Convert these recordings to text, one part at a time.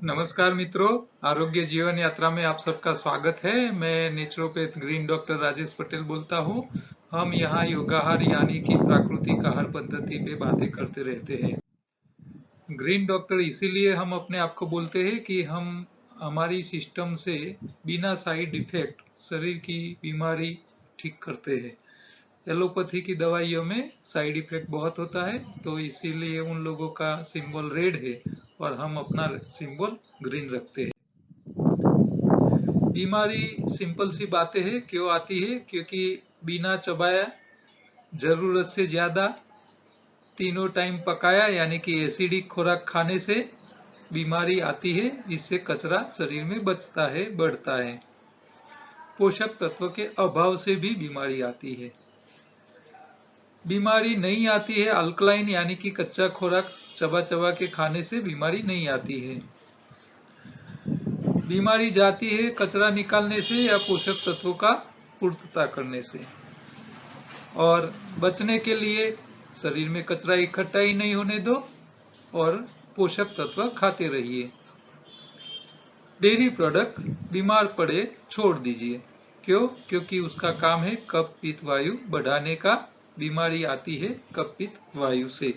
नमस्कार मित्रों, आरोग्य जीवन यात्रा में आप सबका स्वागत है। मैं naturopath green doctor Rajesh Patel बोलता हूँ। हम यहाँ योगाहार यानी कि प्राकृतिक आहार पद्धति पे बातें करते रहते हैं। ग्रीन डॉक्टर इसीलिए हम अपने आप को बोलते हैं कि हम हमारी सिस्टम से बिना साइड इफेक्ट शरीर की बीमारी ठीक करते हैं। एलोपैथी की दवाइयों में साइड इफेक्ट बहुत होता है, तो इसीलिए उन लोगों का सिंबल रेड है और हम अपना सिंबल ग्रीन रखते हैं। बीमारी सिंपल सी बातें है क्यों आती है? क्योंकि बिना चबाया, जरूरत से ज्यादा, तीनों टाइम पकाया यानी कि एसिडिक खुराक खाने से बीमारी आती है। इससे कचरा शरीर में बचता है, बढ़ता है। पोषक तत्व के अभाव से भी बीमारी आती है। बीमारी नहीं आती है अल्कलाइन यानी कि कच्चा खुराक चबा चबा के खाने से बीमारी नहीं आती है। बीमारी जाती है कचरा निकालने से या पोषक तत्वों का पूर्तता करने से। और बचने के लिए शरीर में कचरा इकट्ठा ही नहीं होने दो और पोषक तत्व खाते रहिए। डेयरी प्रोडक्ट बीमार पड़े छोड़ दीजिए। क्यों? क्योंकि उसका काम है कफ पित्त वायु बढ़ाने का। बीमारी आती है कफ पित्त वायु से।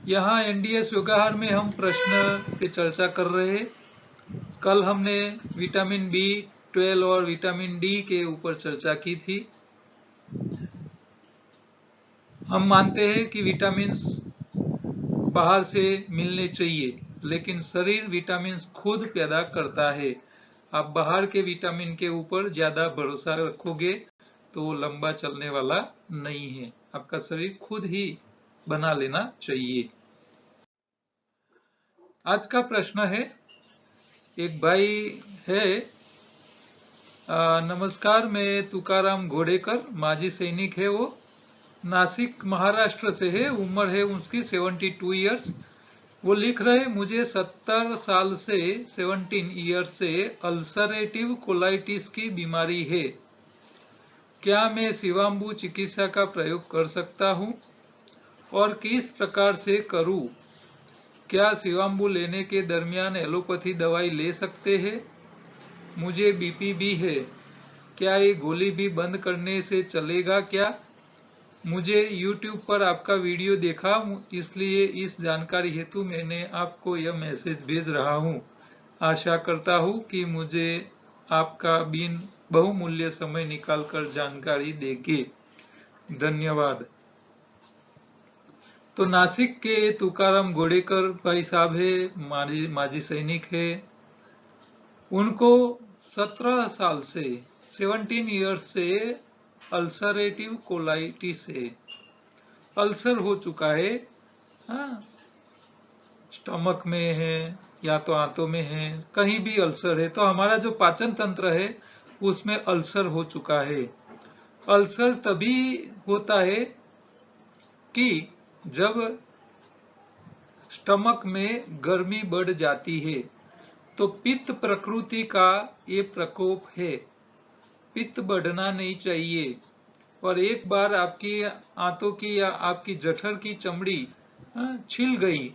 यहाँ एनडीएस योगाहार में हम प्रश्न पे चर्चा कर रहे हैं। कल हमने विटामिन B12 और विटामिन डी के ऊपर चर्चा की थी। हम मानते हैं कि विटामिन बाहर से मिलने चाहिए, लेकिन शरीर विटामिन खुद पैदा करता है। आप बाहर के विटामिन के ऊपर ज्यादा भरोसा रखोगे तो लंबा चलने वाला नहीं है। आपका शरीर खुद ही बना लेना चाहिए। आज का प्रश्न है, एक भाई है, नमस्कार, मैं तुकाराम घोड़ेकर, माजी सैनिक है। वो नासिक महाराष्ट्र से है। उम्र है उसकी 72 इयर्स। वो लिख रहे, मुझे 17 साल से 17 इयर्स से अल्सरेटिव कोलाइटिस की बीमारी है। क्या मैं शिवाम्बु चिकित्सा का प्रयोग कर सकता हूँ और किस प्रकार से करूँ? क्या शिवाम्बु लेने के दरमियान एलोपैथी दवाई ले सकते हैं? मुझे बीपी भी है। क्या ये गोली भी बंद करने से चलेगा क्या? मुझे YouTube पर आपका वीडियो देखा, इसलिए इस जानकारी हेतु मैंने आपको यह मैसेज भेज रहा हूँ। आशा करता हूँ कि मुझे आपका बिन बहुमूल्य समय निकालकर जानकारी देंगे। धन्यवाद। तो नासिक के तुकाराम घोड़ेकर भाई साहब है, माजी सैनिक है। उनको 17 साल से 17 इयर्स से अल्सरेटिव कोलाइटिस है। अल्सर हो चुका है, हाँ, स्टमक में है या तो आंतों में है, कहीं भी अल्सर है। तो हमारा जो पाचन तंत्र है उसमें अल्सर हो चुका है। अल्सर तभी होता है कि जब स्टमक में गर्मी बढ़ जाती है। तो पित्त प्रकृति का ये प्रकोप है। पित्त बढ़ना नहीं चाहिए। और एक बार आपकी आंतों की या आपकी जठर की चमड़ी छिल गई,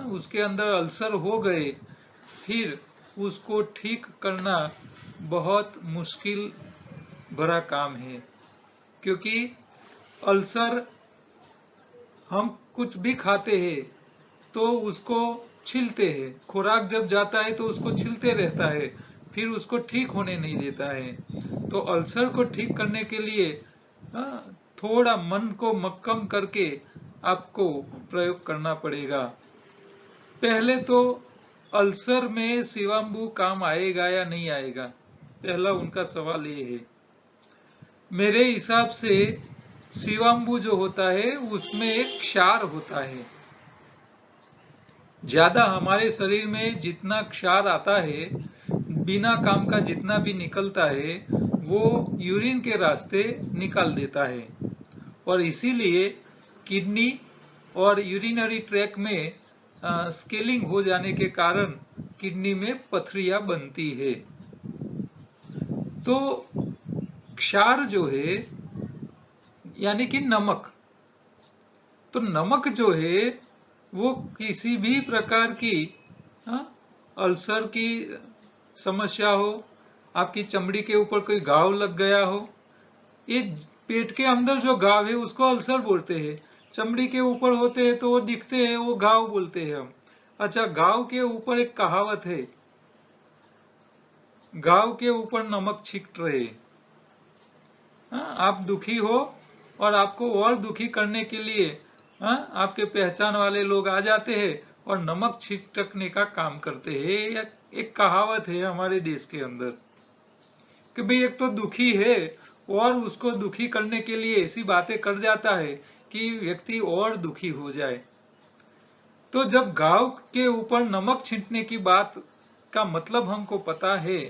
उसके अंदर अल्सर हो गए, फिर उसको ठीक करना बहुत मुश्किल भरा काम है। क्योंकि अल्सर, हम कुछ भी खाते हैं तो उसको छीलते हैं। खुराक जब जाता है तो उसको छीलते रहता है, फिर उसको ठीक होने नहीं देता है। तो अल्सर को ठीक करने के लिए थोड़ा मन को मक्कम करके आपको प्रयोग करना पड़ेगा। पहले तो अल्सर में शिवाम्बु काम आएगा या नहीं आएगा, पहला उनका सवाल ये है। मेरे हिसाब से शिवाम्बु जो होता है उसमें एक क्षार होता है। ज्यादा हमारे शरीर में जितना क्षार आता है, बिना काम का जितना भी निकलता है, वो यूरिन के रास्ते निकाल देता है। और इसीलिए किडनी और यूरिनरी ट्रैक में स्केलिंग हो जाने के कारण किडनी में पथरियां बनती है। तो क्षार जो है यानी कि नमक, तो नमक जो है वो किसी भी प्रकार की अल्सर की समस्या हो, आपकी चमड़ी के ऊपर कोई घाव लग गया हो, ये पेट के अंदर जो घाव है उसको अल्सर बोलते हैं। चमड़ी के ऊपर होते हैं तो वो दिखते हैं, वो घाव बोलते हैं हम। अच्छा, घाव के ऊपर एक कहावत है, घाव के ऊपर नमक छिट रहे। आप दुखी हो और आपको और दुखी करने के लिए आपके पहचान वाले लोग आ जाते हैं और नमक छिटकने का काम करते हैं। एक कहावत है हमारे देश के अंदर कि भाई एक तो दुखी है और उसको दुखी करने के लिए ऐसी बातें कर जाता है कि व्यक्ति और दुखी हो जाए। तो जब घाव के ऊपर नमक छींटने की बात का मतलब हमको पता है,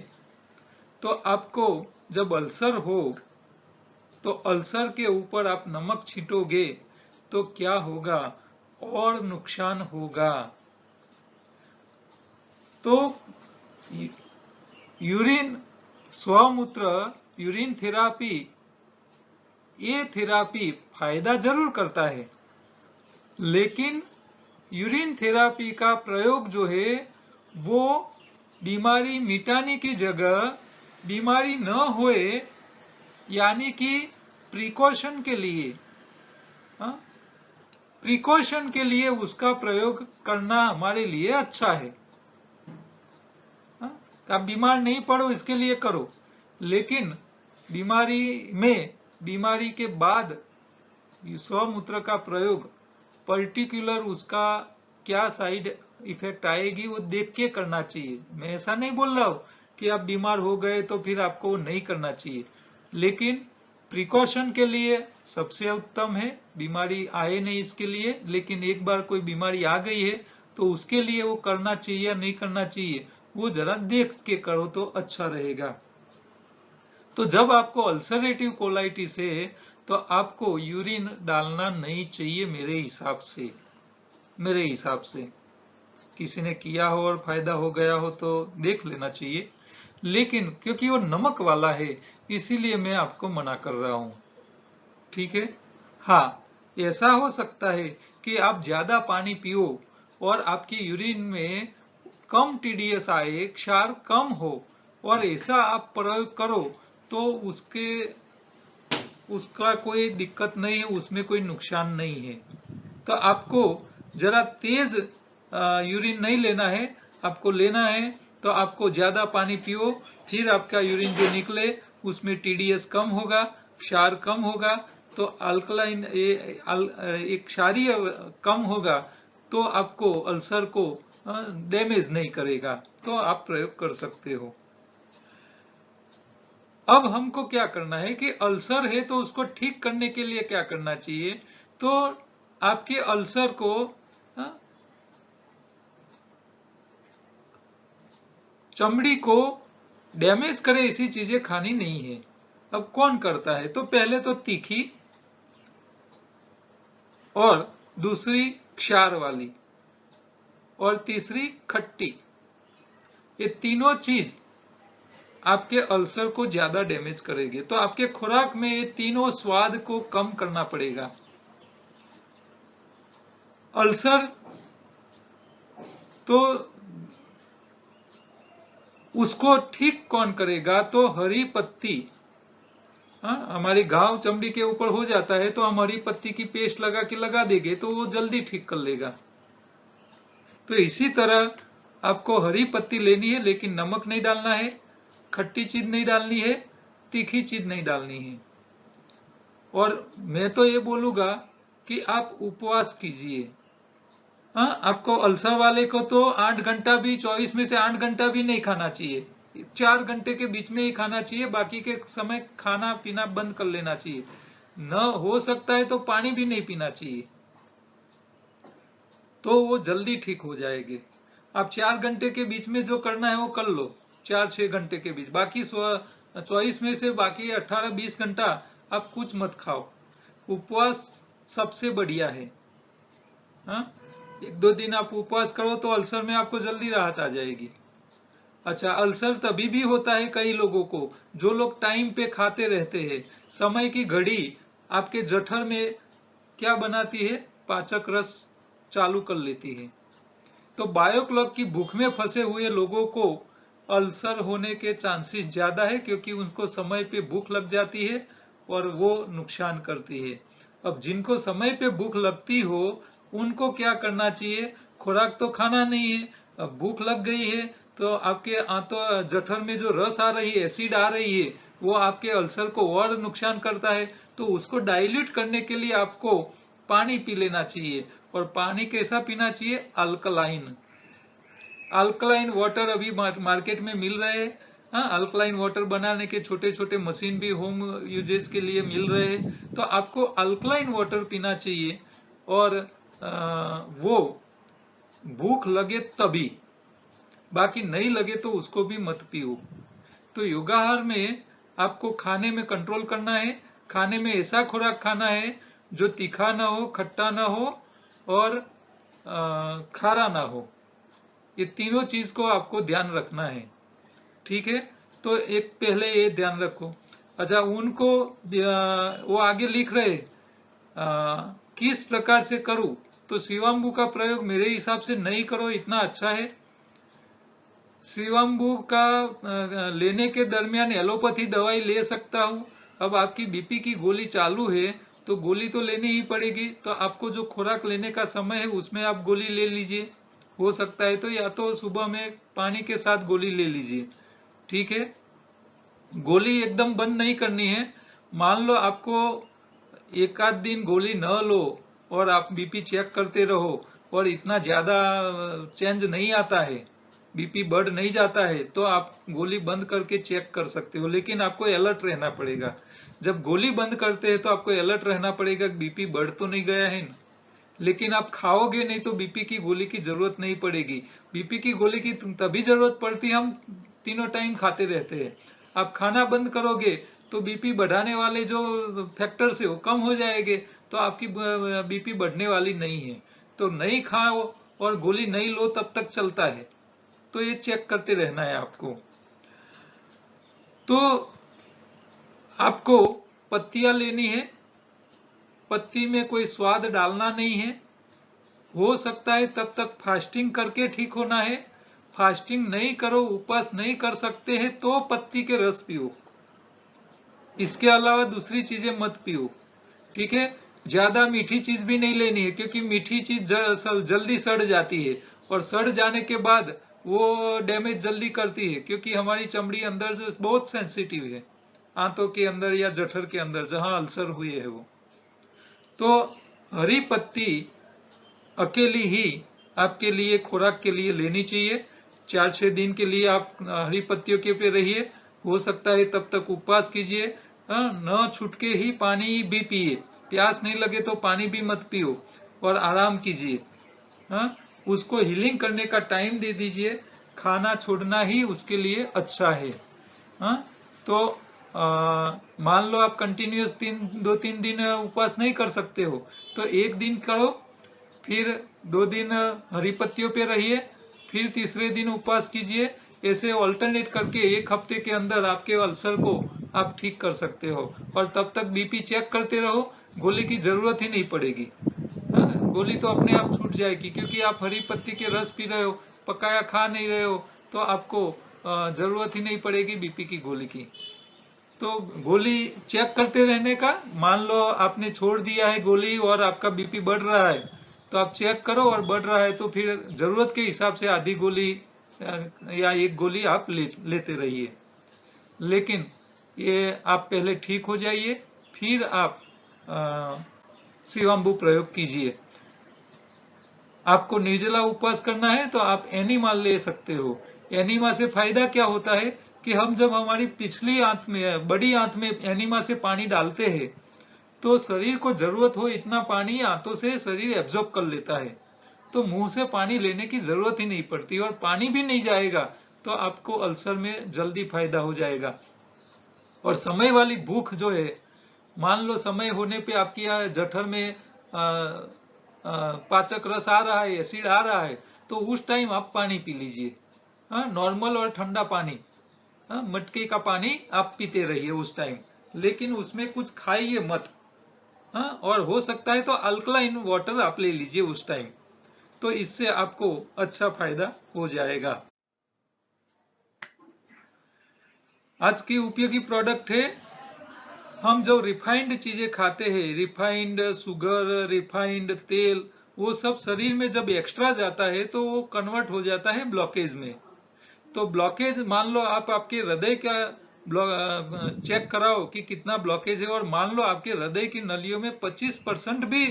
तो आपको जब अल्सर हो तो अल्सर के ऊपर आप नमक छींटोगे तो क्या होगा, और नुकसान होगा। तो यूरिन स्वमूत्र यूरिन थेरापी, ये थेरापी फायदा जरूर करता है, लेकिन यूरिन थेरापी का प्रयोग जो है वो बीमारी मिटाने की जगह बीमारी न होए, यानी कि प्रिकॉशन के लिए प्रिकॉशन के लिए उसका प्रयोग करना हमारे लिए अच्छा है। आप बीमार नहीं पड़ो इसके लिए करो, लेकिन बीमारी के बाद स्वमूत्र का प्रयोग पर्टिकुलर उसका क्या साइड इफेक्ट आएगी वो देख के करना चाहिए। मैं ऐसा नहीं बोल रहा हूं कि आप बीमार हो गए तो फिर आपको नहीं करना चाहिए, लेकिन प्रिकॉशन के लिए सबसे उत्तम है। बीमारी आए नहीं इसके लिए, लेकिन एक बार कोई बीमारी आ गई है तो उसके लिए वो करना चाहिए या नहीं करना चाहिए वो जरा देख के करो तो अच्छा रहेगा। तो जब आपको अल्सरेटिव कोलाइटिस है तो आपको यूरिन डालना नहीं चाहिए मेरे हिसाब से। किसी ने किया हो और फायदा हो गया हो तो देख लेना चाहिए, लेकिन क्योंकि वो नमक वाला है इसीलिए मैं आपको मना कर रहा हूं। ठीक है। हाँ, ऐसा हो सकता है कि आप ज्यादा पानी पियो और आपकी यूरिन में कम टीडीएस आए, क्षार कम हो, और ऐसा आप प्रयोग करो तो उसका कोई दिक्कत नहीं है, उसमें कोई नुकसान नहीं है। तो आपको जरा तेज यूरिन नहीं लेना है, आपको लेना है तो आपको ज्यादा पानी पियो, फिर आपका यूरिन जो निकले उसमें टीडीएस कम होगा, क्षार कम होगा, तो अल्कलाइन एक क्षारीय कम होगा, तो आपको अल्सर को डैमेज नहीं करेगा, तो आप प्रयोग कर सकते हो। अब हमको क्या करना है कि अल्सर है तो उसको ठीक करने के लिए क्या करना चाहिए, तो आपके अल्सर को चमड़ी को डैमेज करे ऐसी चीजें खानी नहीं है। अब कौन करता है, तो पहले तो तीखी और दूसरी क्षार वाली और तीसरी खट्टी, ये तीनों चीज आपके अल्सर को ज्यादा डैमेज करेगी। तो आपके खुराक में ये तीनों स्वाद को कम करना पड़ेगा। अल्सर तो उसको ठीक कौन करेगा, तो हरी पत्ती, हमारी घाव चमड़ी के ऊपर हो जाता है तो हम हरी पत्ती की पेस्ट लगा देंगे तो वो जल्दी ठीक कर लेगा। तो इसी तरह आपको हरी पत्ती लेनी है, लेकिन नमक नहीं डालना है, खट्टी चीज नहीं डालनी है, तीखी चीज नहीं डालनी है। और मैं तो ये बोलूंगा कि आप उपवास कीजिए। आपको अल्सर वाले को तो 8 घंटा भी, 24 में से 8 घंटा भी नहीं खाना चाहिए, 4 घंटे के बीच में ही खाना चाहिए, बाकी के समय खाना पीना बंद कर लेना चाहिए। न हो सकता है तो पानी भी नहीं पीना चाहिए, तो वो जल्दी ठीक हो जाएगी। आप 4 घंटे के बीच में जो करना है वो कर लो, 4-6 घंटे के बीच, बाकी 24 में से बाकी 18-20 घंटा आप कुछ मत खाओ। उपवास सबसे बढ़िया है। 1-2 दिन आप उपवास करो तो अल्सर में आपको जल्दी राहत आ जाएगी। अच्छा, अल्सर तभी भी होता है कई लोगों को, जो लोग टाइम पे खाते रहते हैं। समय की घड़ी आपके जठर में क्या बनाती है, पाचक रस चालू कर लेती है। तो बायोक्लॉक की भूख में फंसे हुए लोगों को अल्सर होने के चांसेस ज्यादा है, क्योंकि उनको समय पे भूख लग जाती है और वो नुकसान करती है। अब जिनको समय पे भूख लगती हो उनको क्या करना चाहिए? खुराक तो खाना नहीं है, अब भूख लग गई है तो आपके आंतों जठर में जो रस आ रही है, एसिड आ रही है, वो आपके अल्सर को और नुकसान करता है। तो उसको डाइल्यूट करने के लिए आपको पानी पी लेना चाहिए। और पानी कैसा पीना चाहिए? अल्कलाइन। अल्कलाइन वाटर अभी मार्केट में मिल रहे हैं। हाँ, अल्कलाइन वाटर बनाने के छोटे छोटे मशीन भी होम यूजेज के लिए मिल रहे हैं। तो आपको अल्कलाइन वाटर पीना चाहिए। और वो भूख लगे तभी, बाकी नहीं लगे तो उसको भी मत पियो। तो योगाहार में आपको खाने में कंट्रोल करना है। खाने में ऐसा खुराक खाना है जो तीखा ना हो, खट्टा ना हो और खारा ना हो। ये तीनों चीज को आपको ध्यान रखना है। ठीक है, तो एक पहले ये ध्यान रखो। अच्छा, उनको वो आगे लिख रहे किस प्रकार से करूं? तो शिवाम्बु का प्रयोग मेरे हिसाब से नहीं करो, इतना अच्छा है। शिवाम्बु का लेने के दरमियान एलोपैथी दवाई ले सकता हूं। अब आपकी बीपी की गोली चालू है तो गोली तो लेनी ही पड़ेगी। तो आपको जो खुराक लेने का समय है उसमें आप गोली ले लीजिए। हो सकता है तो या तो सुबह में पानी के साथ गोली ले लीजिए। ठीक है, गोली एकदम बंद नहीं करनी है। मान लो आपको एक आध दिन गोली न लो और आप बीपी चेक करते रहो और इतना ज्यादा चेंज नहीं आता है, बीपी बढ़ नहीं जाता है, तो आप गोली बंद करके चेक कर सकते हो। लेकिन आपको अलर्ट रहना पड़ेगा। जब गोली बंद करते हैं तो आपको अलर्ट रहना पड़ेगा कि बीपी बढ़ तो नहीं गया है। लेकिन आप खाओगे नहीं तो बीपी की गोली की जरूरत नहीं पड़ेगी। बीपी की गोली की तभी जरूरत पड़ती है, हम तीनों टाइम खाते रहते हैं। आप खाना बंद करोगे तो बीपी बढ़ाने वाले जो फैक्टर्स है वो कम हो जाएंगे, तो आपकी बीपी बढ़ने वाली नहीं है। तो नहीं खाओ और गोली नहीं लो तब तक चलता है। तो ये चेक करते रहना है आपको। तो आपको पत्तियां लेनी है, पत्ती में कोई स्वाद डालना नहीं है। हो सकता है तब तक फास्टिंग करके ठीक होना है। फास्टिंग नहीं करो, उपवास नहीं कर सकते हैं तो पत्ती के रस पियो। इसके अलावा दूसरी चीजें मत पियो। ठीक है, ज्यादा मीठी चीज भी नहीं लेनी है, क्योंकि मीठी चीज जल्दी सड़ जाती है और सड़ जाने के बाद वो डैमेज जल्दी करती है, क्योंकि हमारी चमड़ी अंदर जो बहुत सेंसिटिव है, आंतों के अंदर या जठर के अंदर जहां अल्सर हुए है वो। तो हरी पत्ती अकेली ही आपके लिए खुराक के लिए लेनी चाहिए। 4-6 दिन के लिए आप हरी पत्तियों के पे रहिए। हो सकता है तब तक उपवास कीजिए। न छुटके ही पानी भी पिए। प्यास नहीं लगे तो पानी भी मत पियो और आराम कीजिए। उसको हीलिंग करने का टाइम दे दीजिए। खाना छोड़ना ही उसके लिए अच्छा है। तो मान लो आप कंटिन्यूस 2-3 दिन उपवास नहीं कर सकते हो तो एक दिन करो, फिर 2 दिन हरी पत्तियों पे रहिए, फिर तीसरे दिन उपवास कीजिए। ऐसे ऑल्टरनेट करके एक हफ्ते के अंदर आपके अल्सर को आप ठीक कर सकते हो। और तब तक बीपी चेक करते रहो, गोली की जरूरत ही नहीं पड़ेगी। गोली तो अपने आप छूट जाएगी, क्योंकि आप हरी पत्ती के रस पी रहे हो, पकाया खा नहीं रहे हो, तो आपको जरूरत ही नहीं पड़ेगी बीपी की गोली की। तो गोली चेक करते रहने का। मान लो आपने छोड़ दिया है गोली और आपका बीपी बढ़ रहा है, तो आप चेक करो और बढ़ रहा है तो फिर जरूरत के हिसाब से आधी गोली या एक गोली आप लेते रहिए। लेकिन ये आप पहले ठीक हो जाइए, फिर आप शिवाम्बु प्रयोग कीजिए। आपको निर्जला उपवास करना है तो आप एनिमा ले सकते हो। एनिमा से फायदा क्या होता है कि हम जब हमारी पिछली आंत में, बड़ी आंत में एनिमा से पानी डालते हैं तो शरीर को जरूरत हो इतना पानी आंतों से शरीर एब्जॉर्ब कर लेता है। तो मुंह से पानी लेने की जरूरत ही नहीं पड़ती और पानी भी नहीं जाएगा, तो आपको अल्सर में जल्दी फायदा हो जाएगा। और समय वाली भूख जो है, मान लो समय होने पे आपकी जठर में पाचक रस आ रहा है, एसिड आ रहा है, तो उस टाइम आप पानी पी लीजिए। नॉर्मल और ठंडा पानी, मटके का पानी आप पीते रहिए उस टाइम, लेकिन उसमें कुछ खाइए मत। और हो सकता है तो अल्कलाइन वाटर आप ले लीजिए उस टाइम। तो इससे आपको अच्छा फायदा हो जाएगा। आज की उपयोगी प्रोडक्ट है, हम जो रिफाइंड चीजें खाते हैं, रिफाइंड शुगर, रिफाइंड तेल, वो सब शरीर में जब एक्स्ट्रा जाता है तो वो कन्वर्ट हो जाता है ब्लॉकेज में। तो ब्लॉकेज, मान लो आप आपके हृदय का चेक कराओ कि कितना ब्लॉकेज है, और मान लो आपके हृदय की नलियों में 25% भी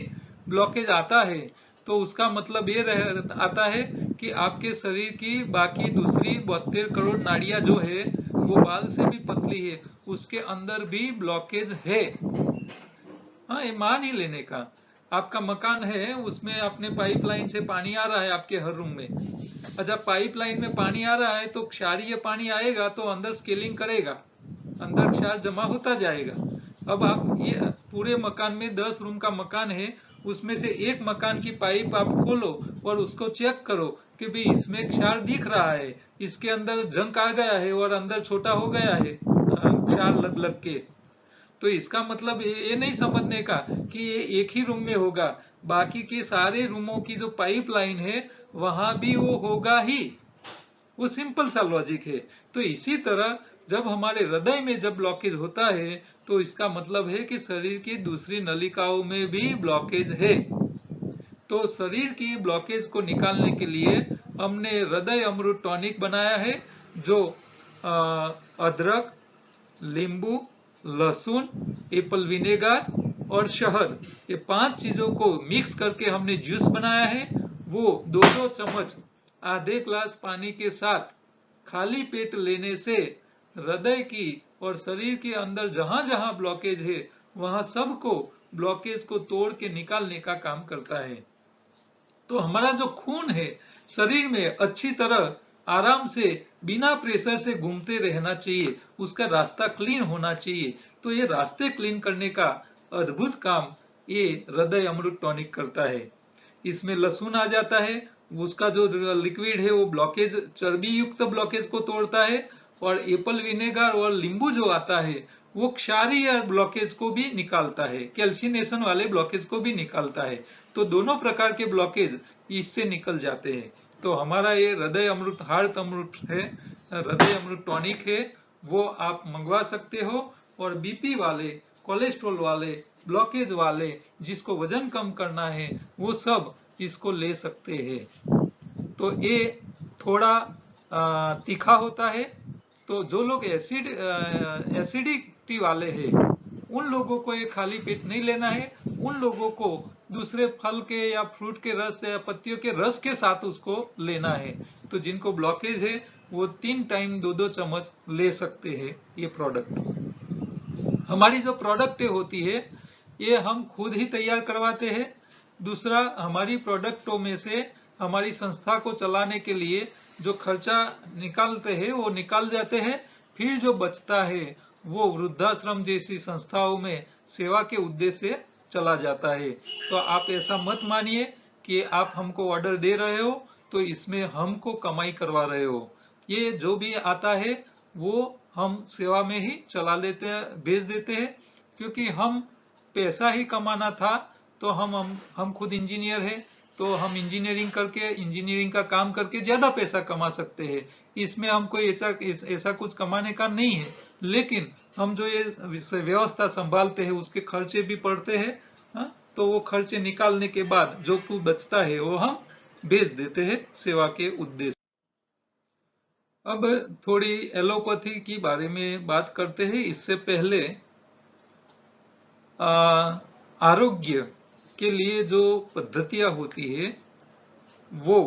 ब्लॉकेज आता है, तो उसका मतलब ये आता है कि आपके शरीर की बाकी दूसरी 72 करोड़ नाड़ियां जो है वो बाल से भी पतली है, उसके अंदर भी ब्लॉकेज है। हाँ, ये मान ही लेने का। आपका मकान है, उसमें अपने पाइपलाइन से पानी आ रहा है आपके हर रूम में। अच्छा, पाइपलाइन में पानी आ रहा है तो क्षारीय पानी आएगा तो अंदर स्केलिंग करेगा, अंदर क्षार जमा होता जाएगा। अब आप ये पूरे मकान में 10 रूम का मकान है, उसमें से एक मकान की पाइप आप खोलो और उसको चेक करो कि भाई इसमें क्षार दिख रहा है, इसके अंदर जंक आ गया है और अंदर छोटा हो गया है क्षार लग लग के। तो इसका मतलब ये नहीं समझने का कि ये एक ही रूम में होगा, बाकी के सारे रूमों की जो पाइपलाइन है वहां भी वो होगा ही। वो सिंपल सा लॉजिक है। तो इसी तरह जब हमारे हृदय में जब ब्लॉकेज होता है तो इसका मतलब है कि शरीर की दूसरी नलिकाओं में भी ब्लॉकेज है। तो शरीर की ब्लॉकेज को निकालने के लिए हमने हृदय अमृत टॉनिक बनाया है, जो अदरक, नींबू, लहसुन, एप्पल विनेगर और शहद, ये 5 चीजों को मिक्स करके हमने जूस बनाया है। वो 2-2 चम्मच आधे ग्लास पानी के साथ खाली पेट लेने से हृदय की और शरीर के अंदर जहां जहां ब्लॉकेज है वहां सबको ब्लॉकेज को तोड़ के निकालने का काम करता है। तो हमारा जो खून है शरीर में अच्छी तरह आराम से बिना प्रेशर से घूमते रहना चाहिए, उसका रास्ता क्लीन होना चाहिए। तो ये रास्ते क्लीन करने का अद्भुत काम ये हृदय अमृत टॉनिक करता है। इसमें लहसुन आ जाता है, उसका जो लिक्विड है वो ब्लॉकेज, चर्बी युक्त ब्लॉकेज को तोड़ता है, और एप्पल विनेगर और नींबू जो आता है वो क्षारीय ब्लॉकेज को भी निकालता है, कैल्सिनेशन वाले ब्लॉकेज को भी निकालता है। तो दोनों प्रकार के ब्लॉकेज इससे निकल जाते हैं। तो हमारा ये हृदय अमृत, हार्ट अमृत है, हृदय अमृत टॉनिक है, वो आप मंगवा सकते हो। और बीपी वाले, कोलेस्ट्रॉल वाले, ब्लॉकेज वाले, जिसको वजन कम करना है, वो सब इसको ले सकते हैं। तो ये थोड़ा तीखा होता है, तो जो लोग एसिडिटी वाले हैं उन लोगों को ये खाली पेट नहीं लेना है, उन लोगों को दूसरे फल के या फ्रूट के रस या पत्तियों के रस के साथ उसको लेना है। तो जिनको ब्लॉकेज है वो 3 टाइम 2-2 चम्मच ले सकते हैं ये प्रोडक्ट। हमारी जो प्रोडक्ट होती है ये हम खुद ही तैयार करवाते हैं। दूसरा, हमारी प्रोडक्टों में से हमारी संस्था को चलाने के लिए जो खर्चा निकालते हैं वो निकाल जाते हैं, फिर जो बचता है वो वृद्धाश्रम जैसी संस्थाओं में सेवा के उद्देश्य से चला जाता है। तो आप ऐसा मत मानिए कि आप हमको ऑर्डर दे रहे हो तो इसमें हमको कमाई करवा रहे हो। ये जो भी आता है वो हम सेवा में ही चला लेते हैं, भेज देते हैं, क्योंकि हम पैसा ही कमाना था। तो हम खुद इंजीनियर है, तो हम इंजीनियरिंग करके, इंजीनियरिंग का काम करके ज्यादा पैसा कमा सकते हैं। इसमें हमको ऐसा कुछ कमाने का नहीं है, लेकिन हम जो ये व्यवस्था संभालते हैं उसके खर्चे भी पड़ते हैं। हाँ? तो वो खर्चे निकालने के बाद जो कुछ बचता है वो हम भेज देते हैं सेवा के उद्देश्य। अब थोड़ी एलोपैथी के बारे में बात करते हैं। इससे पहले आरोग्य के लिए जो पद्धतियां होती है वो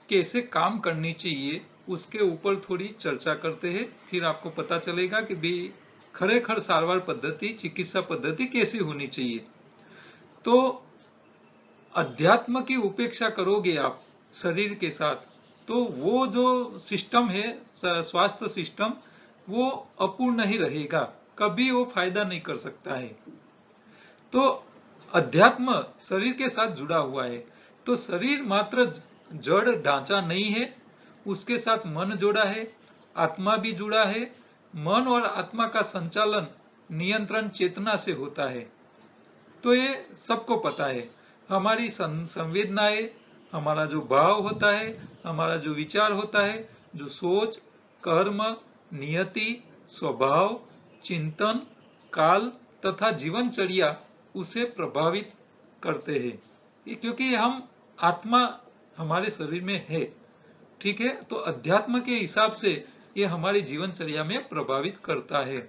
कैसे काम करनी चाहिए उसके ऊपर थोड़ी चर्चा करते हैं, फिर आपको पता चलेगा कि भाई खरेखर सारवार पद्धति, चिकित्सा पद्धति कैसी होनी चाहिए। तो अध्यात्म की उपेक्षा करोगे आप शरीर के साथ, तो वो जो सिस्टम है, स्वास्थ्य सिस्टम, वो अपूर्ण ही रहेगा, कभी वो फायदा नहीं कर सकता है। तो अध्यात्म शरीर के साथ जुड़ा हुआ है। तो शरीर मात्र जड़ ढांचा नहीं है, उसके साथ मन जुड़ा है, आत्मा भी जुड़ा है। मन और आत्मा का संचालन, नियंत्रण चेतना से होता है। तो ये सबको पता है। हमारी संवेदनाएं, हमारा जो भाव होता है, हमारा जो विचार होता है, जो सोच, कर्म, नियति, स्वभाव, चिंतन, काल तथा जीवनचर्या उसे प्रभावित करते हैं। क्योंकि हम आत्मा हमारे शरीर में है, ठीक है, तो अध्यात्म के हिसाब से ये हमारी जीवनचर्या में प्रभावित करता है।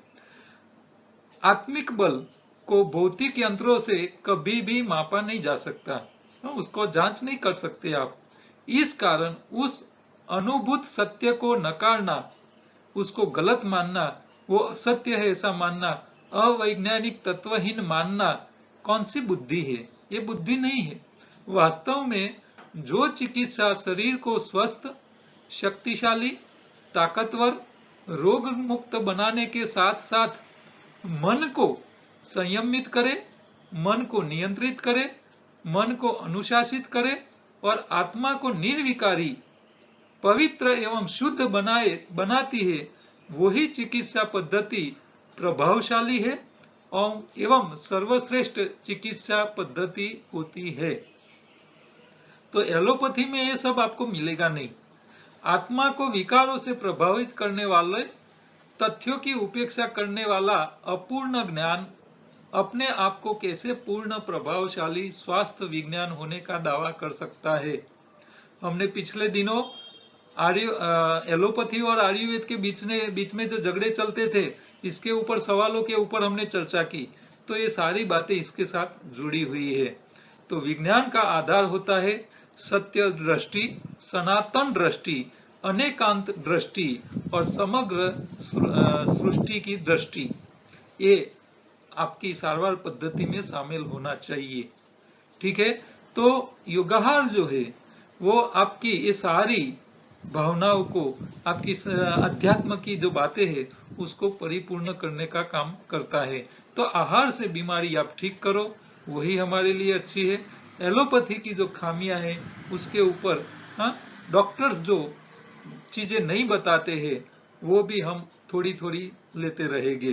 आत्मिक बल को भौतिक यंत्रों से कभी भी मापा नहीं जा सकता, उसको जांच नहीं कर सकते आप। इस कारण उस अनुभूत सत्य को नकारना, उसको गलत मानना, वो असत्य है ऐसा मानना, अवैज्ञानिक तत्वहीन मानना कौन सी बुद्धि है? ये बुद्धि नहीं है। वास्तव में जो चिकित्सा शरीर को स्वस्थ, शक्तिशाली, ताकतवर, रोग मुक्त बनाने के साथ साथ मन को संयमित करे, मन को नियंत्रित करे, मन को अनुशासित करे और आत्मा को निर्विकारी, पवित्र एवं शुद्ध बनाती है, वही चिकित्सा पद्धति प्रभावशाली है एवं सर्वश्रेष्ठ चिकित्सा पद्धति होती है। तो एलोपैथी में ये सब आपको मिलेगा नहीं। आत्मा को विकारों से प्रभावित करने वाले तथ्यों की उपेक्षा करने वाला अपूर्ण ज्ञान अपने आप को कैसे पूर्ण प्रभावशाली स्वास्थ्य विज्ञान होने का दावा कर सकता है? हमने पिछले दिनों एलोपैथी और आयुर्वेद के बीच में जो झगड़े चलते थे, इसके ऊपर सवालों के ऊपर हमने चर्चा की। तो ये सारी बातें इसके साथ जुड़ी हुई है। तो विज्ञान का आधार होता है सत्य दृष्टि, सनातन दृष्टि, अनेकांत दृष्टि और समग्र सृष्टि की दृष्टि। ये आपकी सारवार पद्धति में शामिल होना चाहिए, ठीक है। तो योगाहार जो है वो आपकी ये सारी भावनाओं को, आपकी अध्यात्म की जो बातें हैं उसको परिपूर्ण करने का काम करता है। तो आहार से बीमारी आप ठीक करो, वही हमारे लिए अच्छी है। एलोपैथी की जो खामियां हैं उसके ऊपर डॉक्टर्स जो चीजें नहीं बताते हैं वो भी हम थोड़ी थोड़ी लेते रहेंगे।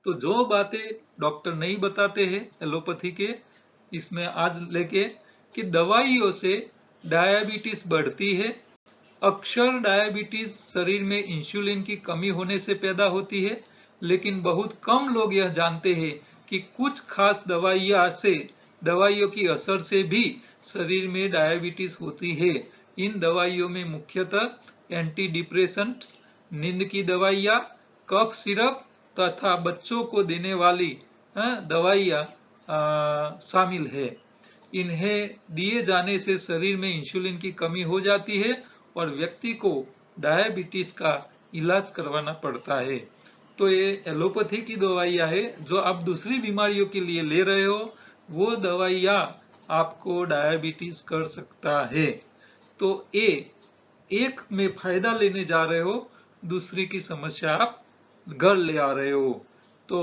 तो जो बातें डॉक्टर नहीं बताते हैं एलोपैथी के, इसमें आज लेके कि दवाइयों से डायबिटीज बढ़ती है। अक्सर डायबिटीज शरीर में इंसुलिन की कमी होने से पैदा होती है, लेकिन बहुत कम लोग यह जानते हैं कि कुछ खास दवाइयों की असर से भी शरीर में डायबिटीज होती है। इन दवाइयों में मुख्यतः एंटी डिप्रेसेंट्स, नींद की दवाइयाँ, कफ सिरप तथा बच्चों को देने वाली दवाइयाँ शामिल है। इन्हें दिए जाने से शरीर में इंसुलिन की कमी हो जाती है और व्यक्ति को डायबिटीज का इलाज करवाना पड़ता है। तो ये एलोपैथी की दवाइयाँ है, जो आप दूसरी बीमारियों के लिए ले रहे हो, वो दवाइयाँ आपको डायबिटीज कर सकता है। तो एक में फायदा लेने जा रहे हो, दूसरी की समस्या आप घर ले आ रहे हो। तो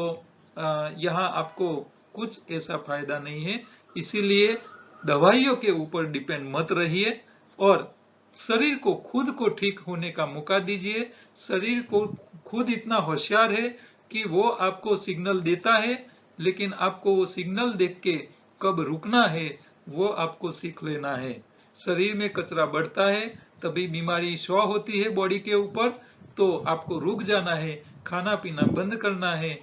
यहाँ आपको कुछ ऐसा फायदा नहीं है। इसीलिए दवाइयों के ऊपर डिपेंड मत रहिए और शरीर को खुद को ठीक होने का मौका दीजिए। शरीर को खुद इतना होशियार है कि वो आपको सिग्नल देता है, लेकिन आपको वो सिग्नल देख के कब रुकना है वो आपको सीख लेना है। शरीर में कचरा बढ़ता है तभी बीमारी शो होती है बॉडी के ऊपर, तो आपको रुक जाना है, खाना पीना बंद करना है,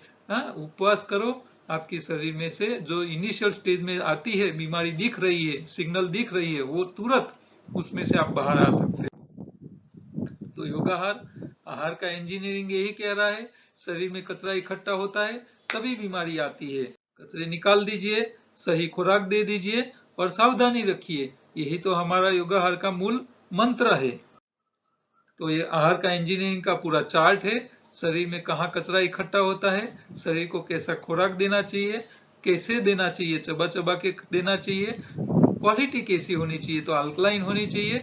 उपवास करो। आपके शरीर में से जो इनिशियल स्टेज में आती है बीमारी दिख रही है, सिग्नल दिख रही है, वो तुरंत उसमें से आप बाहर आ सकते हो। तो योगाहार, आहार का इंजीनियरिंग यही कह रहा है, शरीर में कचरा इकट्ठा होता है तभी बीमारी आती है। कचरे निकाल दीजिए, सही खुराक दे दीजिए और सावधानी रखिए। यही तो हमारा योगाहार का मूल मंत्र है। तो ये आहार का इंजीनियरिंग का पूरा चार्ट है। शरीर में कहाँ कचरा इकट्ठा होता है, शरीर को कैसा खुराक देना चाहिए, कैसे देना चाहिए, चबा चबा के देना चाहिए, क्वालिटी कैसी होनी चाहिए, तो अल्कलाइन होनी चाहिए,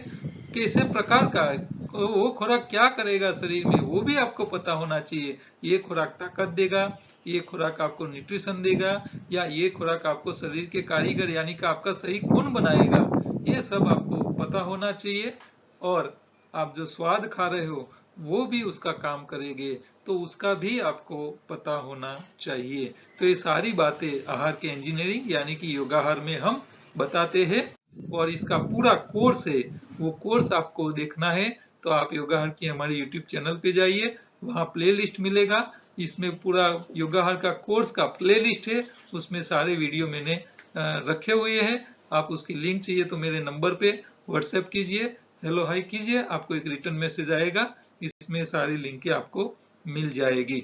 कैसे प्रकार का है, वो खुराक क्या करेगा शरीर में वो भी आपको पता होना चाहिए। ये खुराक ताकत देगा, ये खुराक आपको न्यूट्रिशन देगा, या ये खुराक आपको शरीर के कारीगर यानी कि आपका सही खून बनाएगा, ये सब आपको पता होना चाहिए। और आप जो स्वाद खा रहे हो वो भी उसका काम करेंगे, तो उसका भी आपको पता होना चाहिए। तो ये सारी बातें आहार के इंजीनियरिंग यानी कि योगाहार में हम बताते हैं। और इसका पूरा कोर्स है, वो कोर्स आपको देखना है तो आप योगाहार की हमारे यूट्यूब चैनल पे जाइए, वहाँ प्लेलिस्ट मिलेगा, इसमें पूरा योगाहार का कोर्स का प्लेलिस्ट है, उसमें सारे वीडियो मैंने रखे हुए हैं। आप उसकी लिंक चाहिए तो मेरे नंबर पे व्हाट्सएप कीजिए, हेलो हाई कीजिए, आपको एक रिटर्न मैसेज आएगा, इसमें सारी लिंकें आपको मिल जाएगी।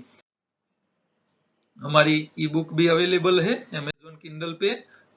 हमारी ई बुक भी अवेलेबल है अमेजोन किंडल पे।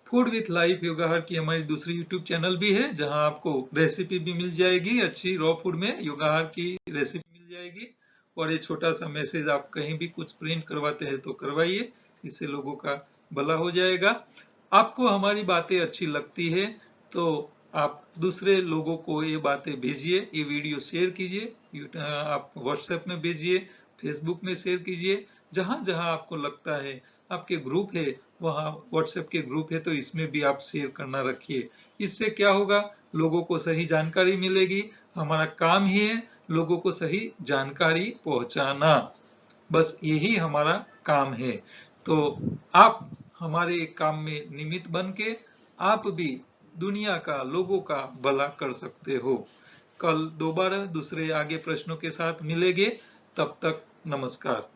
फूड विथ लाइफ योगाहार की हमारी दूसरी यूट्यूब चैनल भी है, जहां आपको रेसिपी भी मिल जाएगी, अच्छी रॉ फूड में योगाहार की रेसिपी मिल जाएगी। और ये छोटा सा मैसेज, आप कहीं भी कुछ प्रिंट करवाते हैं तो करवाइए, इससे लोगों का भला हो जाएगा। आपको हमारी बातें अच्छी लगती है तो आप दूसरे लोगों को ये बातें भेजिए, ये वीडियो शेयर कीजिए, आप व्हाट्सएप में भेजिए, फेसबुक में शेयर कीजिए, जहां जहां आपको लगता है। आपके ग्रुप है, वहां व्हाट्सएप के ग्रुप है तो इसमें भी आप शेयर करना रखिए। इससे क्या होगा, लोगों को सही जानकारी मिलेगी। हमारा काम ही है लोगों को सही जानकारी पहुंचाना, बस यही हमारा काम है। तो आप हमारे काम में निमित्त बन के आप भी दुनिया का, लोगों का भला कर सकते हो। कल दोबारा दूसरे आगे प्रश्नों के साथ मिलेंगे, तब तक नमस्कार।